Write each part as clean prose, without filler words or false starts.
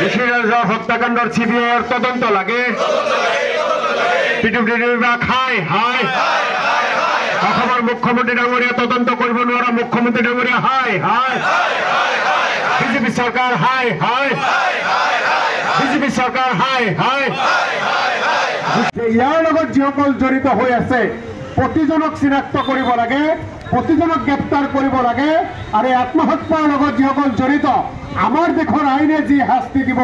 জুশিদাৰ হত্যাকাণ্ডেৰ সিবিআইয়েৰ তদন্ত লাগে পিডব্লিউডি বিভাগ হাই হাই অসমৰ মুখ্যমন্ত্ৰী ডাঙৰীয়া তদন্ত কৰিব নোৱাৰা মুখ্যমন্ত্ৰী ডাঙৰীয়া হাই হাই বিজেপি চৰকাৰ হাই হাই বিজেপি চৰকাৰ হাই হাই ইয়াৰ লগত যিসকল জড়িত হৈ আছে প্ৰতিজনক চিনাক্ত কৰিব লাগে প্ৰতিজনক গ্ৰেপ্তাৰ কৰিব লাগে আৰু আত্মহত্যাৰ লগত যিসকল জড়িত আমাৰ দেশৰ আইনে যি শাস্তি দিব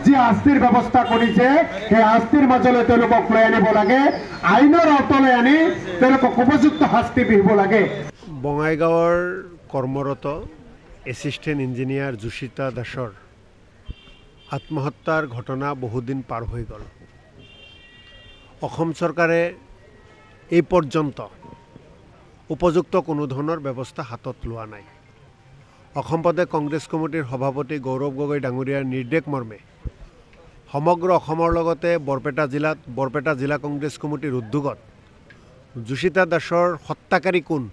যি শাস্তিৰ ব্যৱস্থা কৰিছে সেই শাস্তিৰ মাজলৈ তেওঁলোকক লৈ আনিব লাগে আইনৰ আওতালৈ আনি তেওঁলোকক উপযুক্ত শাস্তি বিহিব লাগে বঙাইগাঁৱৰ কৰ্মৰত এছিষ্টেণ্ট ইঞ্জিনিয়াৰ জুশিতা দাসৰ আত্মহত্যাৰ ঘটনা বহুদিন পাৰ হৈ গ'ল অসম চৰকাৰে এই পৰ্যন্ত উপযুক্ত কোনো ধৰণৰ ব্যৱস্থা হাতত লোৱা নাই অসম প্ৰদেশ কংগ্ৰেছ কমিটিৰ সভাপতি গৌৰৱ গগৈ ডাঙৰীয়াৰ নিৰ্দেশ মৰ্মে সমগ্ৰ অসমৰ লগতে বৰপেটা জিলা কংগ্ৰেছ কমিটিৰ উদ্যোগত জুশিতা দাসৰ হত্যাকাৰী কোন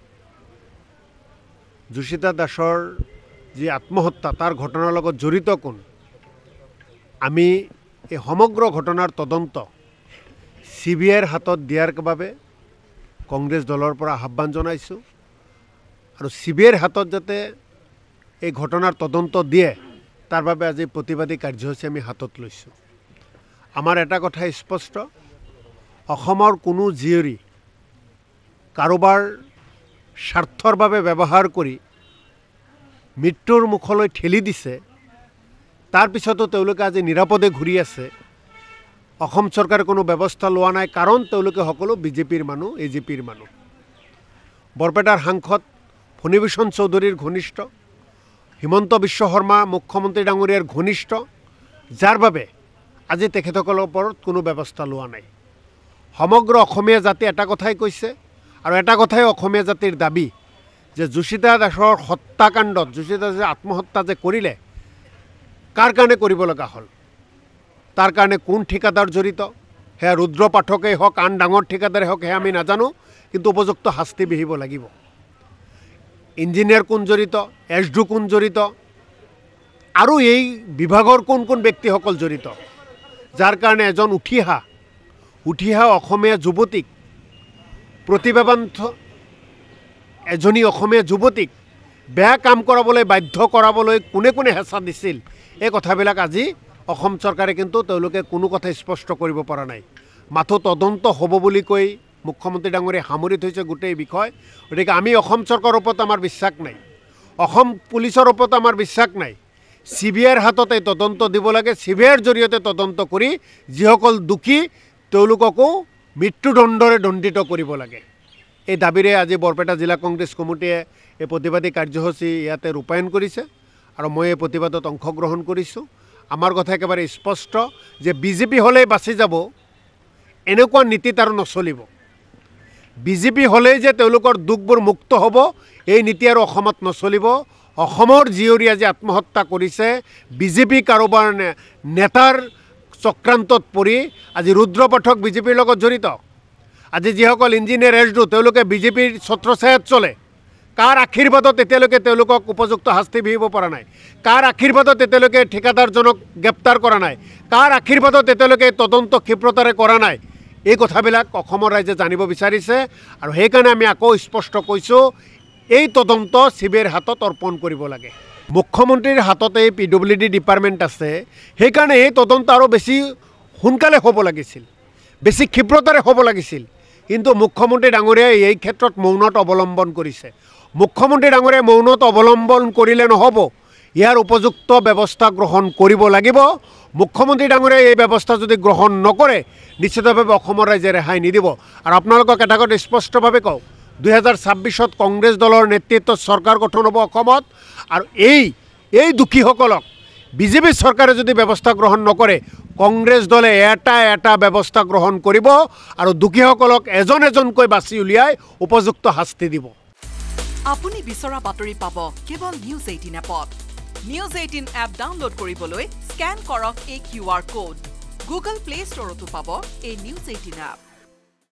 জুশিতা দাসৰ যি আত্মহত্যা তাৰ ঘটনাৰ লগত জড়িত কোন আমি এই সমগ্ৰ ঘটনাৰ তদন্ত সিবিআইৰ হাতত দিয়াৰ বাবে কংগ্ৰেছ দলৰ পৰা আহ্বান জনাইছোঁ আৰু সিবিআইৰ হাতত যাতে এই ঘটনাৰ তদন্ত দিয়ে তাৰ বাবে আজি প্ৰতিবাদী কাৰ্যসূচী আমি হাতত লৈছোঁ আমাৰ এটা কথা স্পষ্ট অসমৰ কোনো জীয়ৰী কাৰোবাৰ স্বাৰ্থৰ বাবে ব্যৱহাৰ কৰি মৃত্যুৰ মুখলৈ ঠেলি দিছে তাৰ পিছতো তেওঁলোকে আজি নিৰাপদে ঘূৰি আছে অসম চৰকাৰে কোনো ব্যৱস্থা লোৱা নাই কাৰণ তেওঁলোকে সকলো বিজেপিৰ মানুহ এজিপিৰ মানুহ বৰপেটাৰ সাংসদ ফণীভূষণ চৌধুৰীৰ ঘনিষ্ঠ হিমন্ত বিশ্ব শৰ্মা মুখ্যমন্ত্ৰী ডাঙৰীয়াৰ ঘনিষ্ঠ যাৰ বাবে আজি তেখেতসকলৰ ওপৰত কোনো ব্যৱস্থা লোৱা নাই সমগ্ৰ অসমীয়া জাতি এটা কথাই কৈছে আৰু এটা কথাই অসমীয়া জাতিৰ দাবী যে জুশিতা দাসৰ হত্যাকাণ্ডত জুশিতা দাসে আত্মহত্যা যে কৰিলে কাৰ কাৰণে কৰিব লগা হ'ল তাৰ কাৰণে কোন ঠিকাদাৰ জড়িত সেয়া ৰুদ্ৰ পাঠকেই হওক আন ডাঙৰ ঠিকাদাৰেই হওক সেয়া আমি নাজানো কিন্তু উপযুক্ত শাস্তি বিহিব লাগিব ইঞ্জিনিয়াৰ কোন জড়িত এছডি কোন জড়িত আৰু এই বিভাগৰ কোন কোন ব্যক্তিসকল জড়িত যাৰ কাৰণে এজন উঠি অহা অসমীয়া যুৱতীক প্ৰতিভাৱান এজনী অসমীয়া যুৱতীক বেয়া কাম কৰাবলৈ বাধ্য কৰাবলৈ কোনে কোনে হেঁচা দিছিল এই কথাবিলাক আজি অসম চৰকাৰে কিন্তু তেওঁলোকে কোনো কথা স্পষ্ট কৰিব পৰা নাই মাথো তদন্ত হ'ব বুলি কৈ মুখ্যমন্ত্ৰী ডাঙৰীয়াই সামৰি থৈছে গোটেই বিষয় গতিকে আমি অসম চৰকাৰৰ ওপৰত আমাৰ বিশ্বাস নাই অসম পুলিচৰ ওপৰত আমাৰ বিশ্বাস নাই সিবিআইৰ হাতত এই তদন্ত দিব লাগে সিবিআইৰ জৰিয়তে তদন্ত কৰি যিসকল দোষী তেওঁলোককো মৃত্যুদণ্ডৰে দণ্ডিত কৰিব লাগে এই দাবীৰে আজি বৰপেটা জিলা কংগ্ৰেছ কমিটিয়ে এই প্ৰতিবাদী কাৰ্যসূচী ইয়াতে ৰূপায়ণ কৰিছে আৰু মই এই প্ৰতিবাদত অংশগ্ৰহণ কৰিছোঁ আমাৰ কথা একেবাৰে স্পষ্ট যে বিজেপি হ'লেই বাচি যাব এনেকুৱা নীতিত আৰু নচলিব বিজেপি হ'লেই যে তেওঁলোকৰ দুখবোৰ মুক্ত হ'ব এই নীতি আৰু অসমত নচলিব অসমৰ জীয়ৰী আজি আত্মহত্যা কৰিছে বিজেপি কাৰোবাৰ নেতাৰ চক্ৰান্তত পৰি আজি ৰুদ্ৰ পাঠক বিজেপিৰ লগত জড়িত আজি যিসকল ইঞ্জিনিয়াৰ এছডি তেওঁলোকে বিজেপিৰ ছত্ৰছায়াত চলে কাৰ আশীৰ্বাদত এতিয়ালৈকে তেওঁলোকক উপযুক্ত শাস্তি বিহিব পৰা নাই কাৰ আশীৰ্বাদত এতিয়ালৈকে ঠিকাদাৰজনক গ্ৰেপ্তাৰ কৰা নাই কাৰ আশীৰ্বাদত এতিয়ালৈকে তদন্ত ক্ষিপ্ৰতাৰে কৰা নাই এই কথাবিলাক অসমৰ ৰাইজে জানিব বিচাৰিছে আৰু সেইকাৰণে আমি আকৌ স্পষ্ট কৈছোঁ এই তদন্ত সিবিআইৰ হাতত অৰ্পণ কৰিব লাগে মুখ্যমন্ত্ৰীৰ হাততে পিডব্লিউডি ডিপাৰ্টমেণ্ট আছে সেইকাৰণে এই তদন্ত আৰু বেছি সোনকালে হ'ব লাগিছিল বেছি ক্ষিপ্ৰতাৰে হ'ব লাগিছিল কিন্তু মুখ্যমন্ত্ৰী ডাঙৰীয়াই এই ক্ষেত্ৰত মৌনত অৱলম্বন কৰিছে মুখ্যমন্ত্ৰী ডাঙৰীয়াই মৌনত অৱলম্বন কৰিলে নহ'ব ইয়াৰ উপযুক্ত ব্যৱস্থা গ্ৰহণ কৰিব লাগিব মুখ্যমন্ত্ৰী ডাঙৰীয়াই এই ব্যৱস্থা যদি গ্ৰহণ নকৰে নিশ্চিতভাৱে অসমৰ ৰাইজে ৰেহাই নিদিব আৰু আপোনালোকক এটা কথা স্পষ্টভাৱে কওঁ 2026ত কংগ্ৰেছ দলৰ নেতৃত্বত চৰকাৰ গঠন হ'ব অসমত আৰু এই দুখীসকলক বিজেপি চৰকাৰে যদি ব্যৱস্থা গ্ৰহণ নকৰে কংগ্ৰেছ দলে এটা ব্যৱস্থা গ্ৰহণ কৰিব আৰু দুখীসকলক এজন এজনকৈ বাছি উলিয়াই উপযুক্ত শাস্তি দিব আপুনি বিচৰা বাতৰি পাব কেৱল নিউজ 18 এপত নিউজ 18 এপ ডাউনলোড কৰিবলৈ স্ক্যান কৰক এই QR কোড গুগল প্লে ষ্টৰতো পাব এই নিউজ 18 এপ